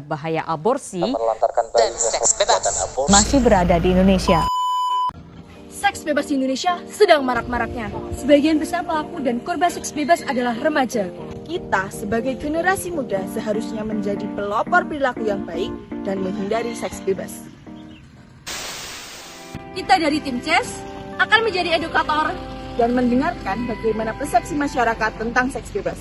bahaya aborsi dan seks bebas masih berada di Indonesia. Seks bebas di Indonesia sedang marak-maraknya. Sebagian besar pelaku dan korban seks bebas adalah remaja. Kita sebagai generasi muda seharusnya menjadi pelopor perilaku yang baik dan menghindari seks bebas. Kita dari tim CES akan menjadi edukator Dan mendengarkan bagaimana persepsi masyarakat tentang seks bebas.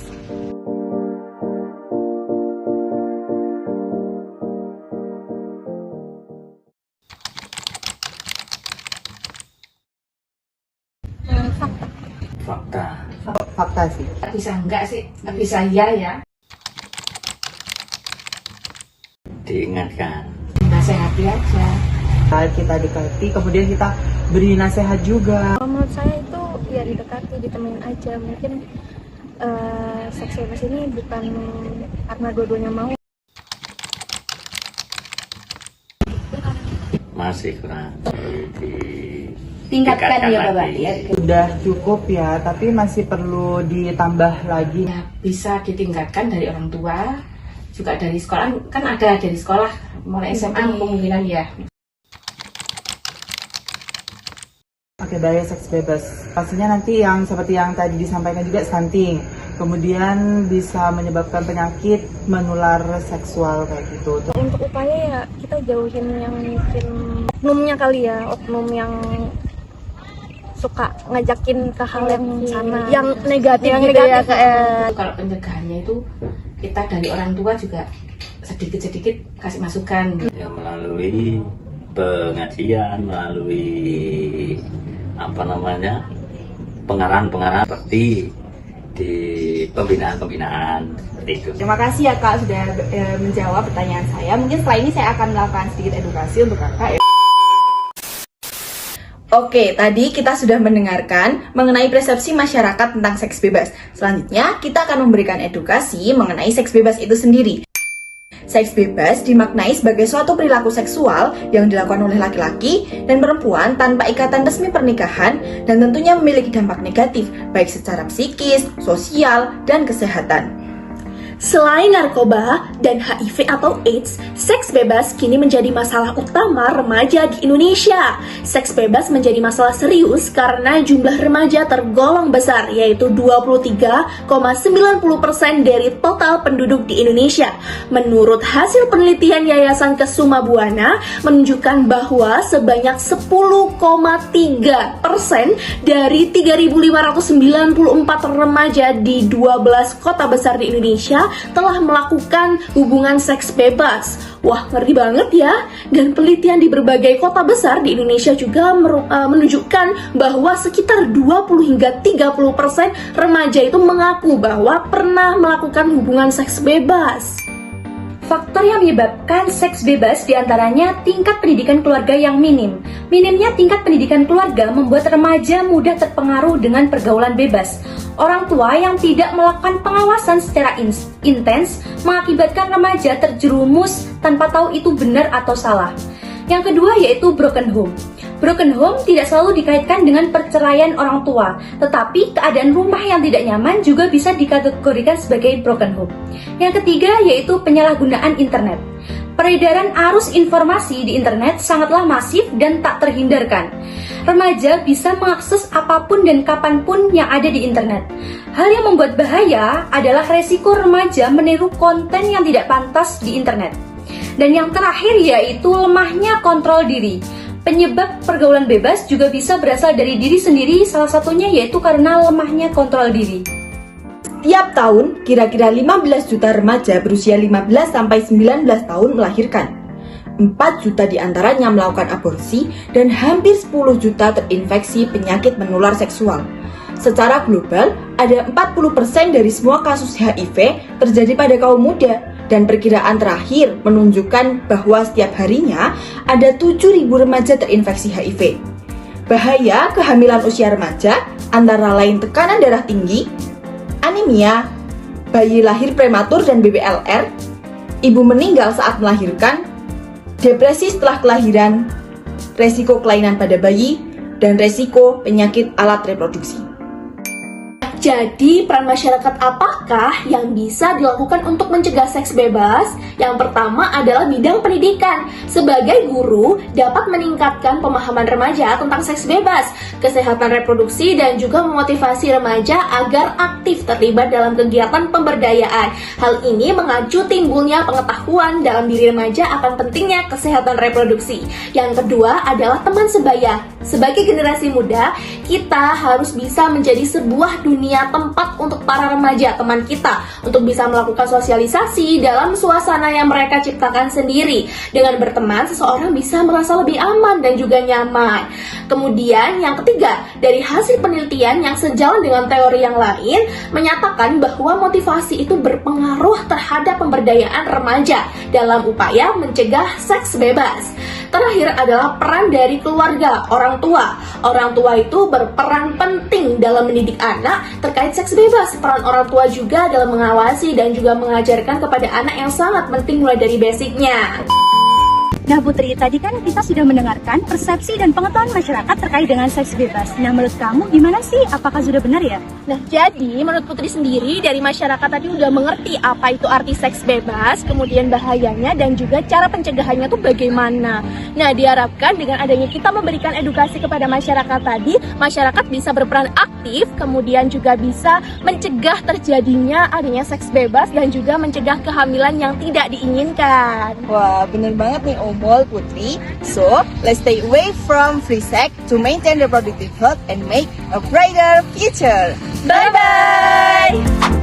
Fakta sih. Bisa enggak sih, bisa iya ya. Diingatkan. Nasehati aja. Saat kita dekati, kemudian kita beri nasihat juga. Menurut saya itu ya didekati, ditemenin aja. Mungkin seks bebas ini bukan karena dua-duanya mau. Masih kurang. Tingkatkan ya Bapak ya. Sudah cukup ya, tapi masih perlu ditambah lagi. Ya, bisa ditingkatkan dari orang tua, juga dari sekolah. Kan ada dari sekolah, mulai SMA kemungkinan ya. Oke, bahaya seks bebas. Pastinya nanti yang seperti yang tadi disampaikan juga stunting. Kemudian bisa menyebabkan penyakit menular seksual kayak gitu. Untuk upaya ya kita jauhin yang mungkin oknumnya kali ya, oknum yang suka ngajakin ke hal yang sana, yang negatif yang gitu negatif. ya. Kalau pencegahannya itu kita dari orang tua juga sedikit-sedikit kasih masukan. Ya, melalui pengajian, melalui pengarahan-pengarahan seperti di pembinaan-pembinaan seperti itu. Terima kasih ya Kak sudah menjawab pertanyaan saya. Mungkin setelah ini saya akan melakukan sedikit edukasi untuk Kakak. Oke, tadi kita sudah mendengarkan mengenai persepsi masyarakat tentang seks bebas. Selanjutnya, kita akan memberikan edukasi mengenai seks bebas itu sendiri. Seks bebas dimaknai sebagai suatu perilaku seksual yang dilakukan oleh laki-laki dan perempuan tanpa ikatan resmi pernikahan dan tentunya memiliki dampak negatif baik secara psikis, sosial, dan kesehatan. Selain narkoba dan HIV atau AIDS, seks bebas kini menjadi masalah utama remaja di Indonesia. Seks bebas menjadi masalah serius karena jumlah remaja tergolong besar, yaitu 23,90% dari total penduduk di Indonesia. Menurut hasil penelitian Yayasan Kesuma Buana, menunjukkan bahwa sebanyak 10,3% dari 3.594 remaja di 12 kota besar di Indonesia telah melakukan hubungan seks bebas. Wah, ngeri banget ya. Dan penelitian di berbagai kota besar di Indonesia juga menunjukkan bahwa sekitar 20 hingga 30% remaja itu mengaku bahwa pernah melakukan hubungan seks bebas. Faktor yang menyebabkan seks bebas diantaranya tingkat pendidikan keluarga yang minim. Minimnya tingkat pendidikan keluarga membuat remaja mudah terpengaruh dengan pergaulan bebas. Orang tua yang tidak melakukan pengawasan secara intens mengakibatkan remaja terjerumus tanpa tahu itu benar atau salah. Yang kedua yaitu broken home. Broken home tidak selalu dikaitkan dengan perceraian orang tua, tetapi keadaan rumah yang tidak nyaman juga bisa dikategorikan sebagai broken home. Yang ketiga yaitu penyalahgunaan internet. Peredaran arus informasi di internet sangatlah masif dan tak terhindarkan. Remaja bisa mengakses apapun dan kapanpun yang ada di internet. Hal yang membuat bahaya adalah resiko remaja meniru konten yang tidak pantas di internet. Dan yang terakhir yaitu lemahnya kontrol diri. Penyebab pergaulan bebas juga bisa berasal dari diri sendiri, salah satunya yaitu karena lemahnya kontrol diri. Tiap tahun, kira-kira 15 juta remaja berusia 15 sampai 19 tahun melahirkan. 4 juta diantaranya melakukan aborsi dan hampir 10 juta terinfeksi penyakit menular seksual. Secara global, ada 40% dari semua kasus HIV terjadi pada kaum muda. Dan perkiraan terakhir menunjukkan bahwa setiap harinya ada 7.000 remaja terinfeksi HIV. Bahaya kehamilan usia remaja antara lain tekanan darah tinggi, anemia, bayi lahir prematur dan BBLR, ibu meninggal saat melahirkan, depresi setelah kelahiran, resiko kelainan pada bayi, dan resiko penyakit alat reproduksi. Jadi, peran masyarakat apakah yang bisa dilakukan untuk mencegah seks bebas? Yang pertama adalah bidang pendidikan. Sebagai guru, dapat meningkatkan pemahaman remaja tentang seks bebas, kesehatan reproduksi, dan juga memotivasi remaja agar aktif terlibat dalam kegiatan pemberdayaan. Hal ini mengacu timbulnya pengetahuan dalam diri remaja akan pentingnya kesehatan reproduksi. Yang kedua adalah teman sebaya. Sebagai generasi muda, kita harus bisa menjadi sebuah dunia tempat untuk para remaja teman kita untuk bisa melakukan sosialisasi dalam suasana yang mereka ciptakan sendiri. Dengan berteman, seseorang bisa merasa lebih aman dan juga nyaman. Kemudian yang ketiga, dari hasil penelitian yang sejalan dengan teori yang lain menyatakan bahwa motivasi itu berpengaruh terhadap pemberdayaan remaja dalam upaya mencegah seks bebas. Terakhir adalah peran dari keluarga, orang tua. Orang tua itu berperan penting dalam mendidik anak terkait seks bebas. Peran orang tua juga dalam mengawasi dan juga mengajarkan kepada anak yang sangat penting mulai dari basicnya. Nah Putri, tadi kan kita sudah mendengarkan persepsi dan pengetahuan masyarakat terkait dengan seks bebas. Nah menurut kamu gimana sih? Apakah sudah benar ya? Nah, jadi menurut Putri sendiri dari masyarakat tadi udah mengerti apa itu arti seks bebas, kemudian bahayanya dan juga cara pencegahannya tuh bagaimana. Nah, diharapkan dengan adanya kita memberikan edukasi kepada masyarakat tadi, masyarakat bisa berperan aktif, kemudian juga bisa mencegah terjadinya adanya seks bebas dan juga mencegah kehamilan yang tidak diinginkan. Wah, bener banget nih Omol, Putri. So, let's stay away from free sex to maintain reproductive health and make a brighter future. Bye-bye!